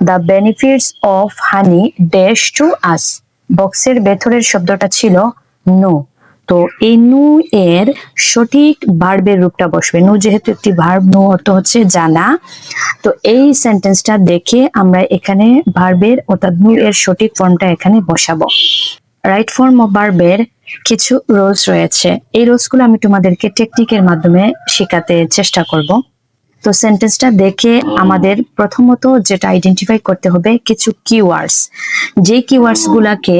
The benefits of honey dash to us. বক্সের ভেতরের শব্দটা ছিল নো। তো এই নু এর সঠিক ভার্বের রূপটা বসবে। নু যেহেতু একটি ভার্ব, নু অর্থ হচ্ছে জানা। তো এই সেন্টেন্সটা দেখে আমরা এখানে ভার্বের অর্থাৎ নু এর সঠিক ফর্মটা এখানে বসাবো। রাইট ফর্ম অফ ভার্বের কিছু রুলস রয়েছে। এই রুলসগুলো আমি তোমাদেরকে টেকনিকের মাধ্যমে শেখাতে চেষ্টা করব। তো সেন্টেন্সটা দেখে আমাদের প্রথমত যেটা আইডেন্টিফাই করতে হবে কিছু কিওয়ার্ডস, যে কিওয়ার্ডস গুলাকে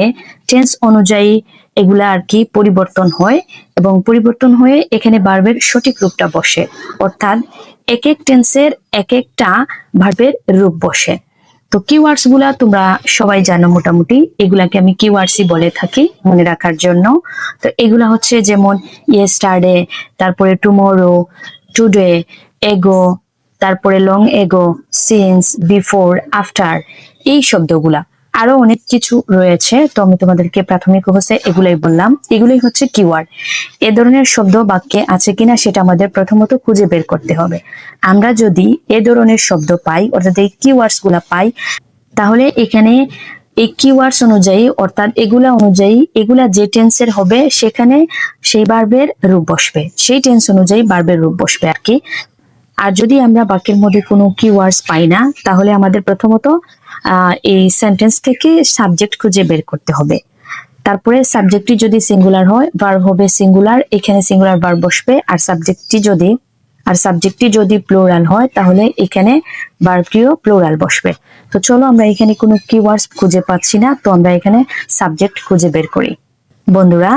টেন্স অনুযায়ী এগুলা আর কি পরিবর্তন হয় এবং পরিবর্তন হয়ে এখানে ভার্বের সঠিক রূপটা বসে, অর্থাৎ এক এক টেন্সের এক একটা ভার্বের রূপ বসে। তো কিওয়ার্ডস গুলা তোমরা সবাই জানো মোটামুটি, এগুলাকে আমি কিওয়ার্ডসই বলে থাকি মনে রাখার জন্য। তো এগুলা হচ্ছে যেমন ইয়েস্টারডে, তারপরে টুমরো, টুডে, এগো, তারপরে long ago, since, before, after, এই শব্দগুলা। আরো অনেক কিছু রয়েছে, তো আমি তোমাদেরকে প্রাথমিক অবস্থায় এগুলাই বললাম। এগুলোই হচ্ছে কিওয়ার্ড। এ ধরনের শব্দ বাক্যে আছে কিনা সেটা আমাদের প্রথমত খুঁজে বের করতে হবে। আমরা যদি এ ধরনের শব্দ পাই, অর্থাৎ এই কিওয়ার্ডস গুলা পাই, তাহলে এখানে এই কিওয়ার্ডস অনুযায়ী অর্থাৎ এগুলা অনুযায়ী এগুলা যে টেন্সের হবে সেখানে সেই ভার্বের রূপ বসবে, সেই টেন্স অনুযায়ী ভার্বের রূপ বসবে আর কি। আর যদি আমরা বাক্যের মধ্যে কোনো কিওয়ার্ডস পাই না, তাহলে আমাদের প্রথমত এই সেন্টেন্স থেকে সাবজেক্ট খুঁজে বের করতে হবে। তারপরে সাবজেক্টটি যদি সিঙ্গুলার হয়, ভার্ব হবে সিঙ্গুলার, এখানে সিঙ্গুলার ভার্ব বসবে। আর সাবজেক্টটি যদি প্লুরাল হয়, তাহলে এখানে ভার্বটিও প্লুরাল বসবে। তো চলো, আমরা এখানে কোনো কিওয়ার্ডস খুঁজে পাচ্ছি না, তো আমরা এখানে সাবজেক্ট খুঁজে বের করি। বন্ধুরা,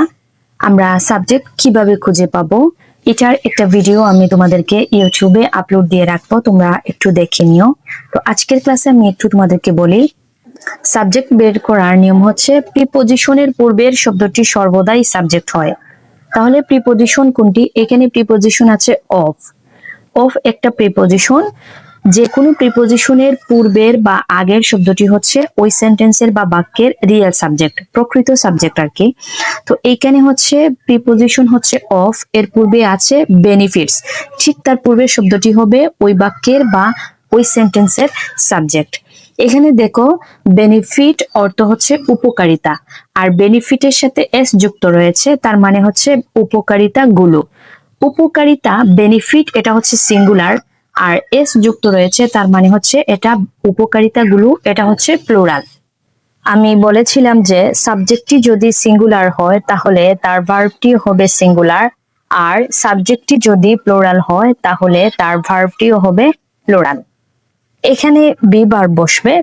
আমরা সাবজেক্ট কিভাবে খুঁজে পাবো এটার একটা ভিডিও আমি তোমাদেরকে ইউটিউবে আপলোড দিয়ে রাখবো, তোমরা একটু দেখে নিও। তো আজকের ক্লাসে আমি একটু তোমাদেরকে বলি, সাবজেক্ট বের করার নিয়ম হচ্ছে প্রিপজিশনের পূর্বের শব্দটি সর্বদাই সাবজেক্ট হয়। তাহলে প্রিপজিশন কোনটি? এখানে প্রিপজিশন আছে অফ। অফ একটা প্রিপজিশন, যে কোনো প্রিপজিশনের পূর্বের বা আগের শব্দটি হচ্ছে ওই সেন্টেন্সের বা বাক্যের রিয়েল সাবজেক্ট, প্রকৃত সাবজেক্ট আর কি। তো এইখানে হচ্ছে প্রিপজিশন হচ্ছে অফ, এর পূর্বে আছে বেনিফিটস, ঠিক তার পূর্বের শব্দটি হবে ওই বাক্যের বা ওই সেন্টেন্সের সাবজেক্ট। এখানে দেখো, বেনিফিট অর্থ হচ্ছে উপকারিতা, আর বেনিফিটের সাথে এস যুক্ত রয়েছে, তার মানে হচ্ছে উপকারিতা গুলো। উপকারিতা বেনিফিট এটা হচ্ছে সিঙ্গুলার, আর এস যুক্ত রয়েছে, তার মানে হচ্ছে এটা উপকারিতা গুলো, এটা হচ্ছে প্লুরাল। আমি বলেছিলাম যে সাবজেক্টটি যদি সিঙ্গুলার হয় তাহলে তার ভার্বটি হবে সিঙ্গুলার, আর সাবজেক্টটি যদি প্লুরাল হয় তাহলে তার ভার্বটিও হবে প্লুরাল। এখানে বি ভার্ব বসবে,